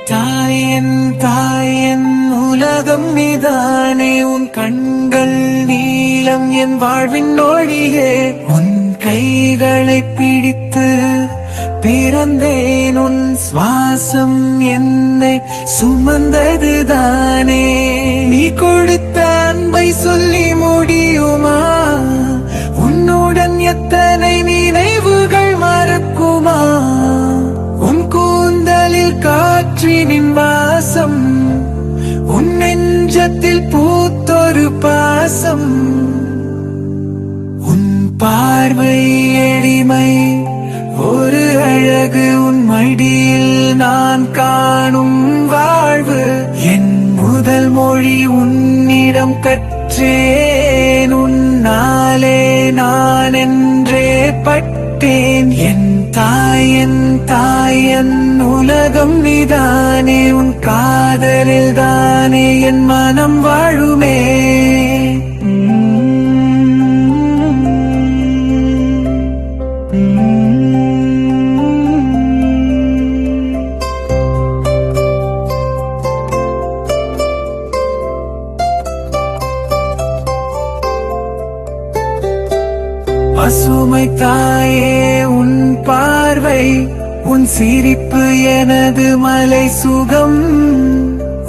தாயன் உலகம் நீதானே. உன் கண்கள் நீளம் என் வாழ்வின் ஒளியே. உன் கைகளை பிடித்து பிறந்தேன். உன் சுவாசம் என்னை சுமந்ததுதானே. நீ கொடுத்த அன்பை சொல்லி முடியுமா? உன்னுடன் எத்தனை நினைவுகள் மறக்குமா? உன் கூந்தலில் காற்றினின் வாசம், உன் நெஞ்சத்தில் பூத்தொரு பாசம். உன் பார்வை எளிமை ஒரு அழகு. உன் மடியில் நான் காணும் வாழ்வு. என் முதல் மொழி உன்னிடம் கற்றேன். உன்னாலே நான் என்றே பட்டேன். என் தாயன் உலகம் நீதானே. உன் காதலில் தானே என் மனம் வாழுமே. பசுமை தாயே உன் பார்வை, உன் சிரிப்பு எனது மலை சுகம்.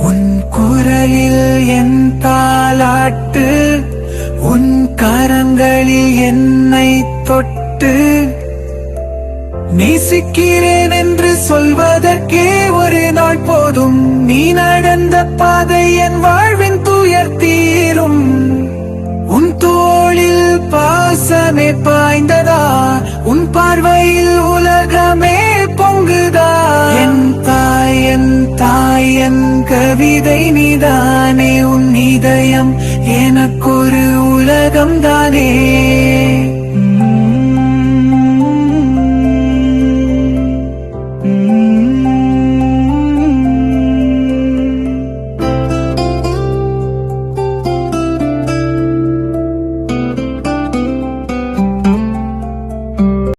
உன் குரலில் என் தாலாட்டு, உன் கரங்களில் என்னை தொட்டு. நேசிக்கிறேன் என்று சொல்வதற்கே ஒரு நாள் போதும். நீ நடந்த பாதை என் வாழ்வின் துயர் தீரும். உன் தோளில் பாசமே பாய்ந்ததா? உன் பார்வையில் உலகமே பொங்குதா? என் தாயன் கவிதை நீதானே. உன் இதயம் எனக்கொரு உலகம் தானே.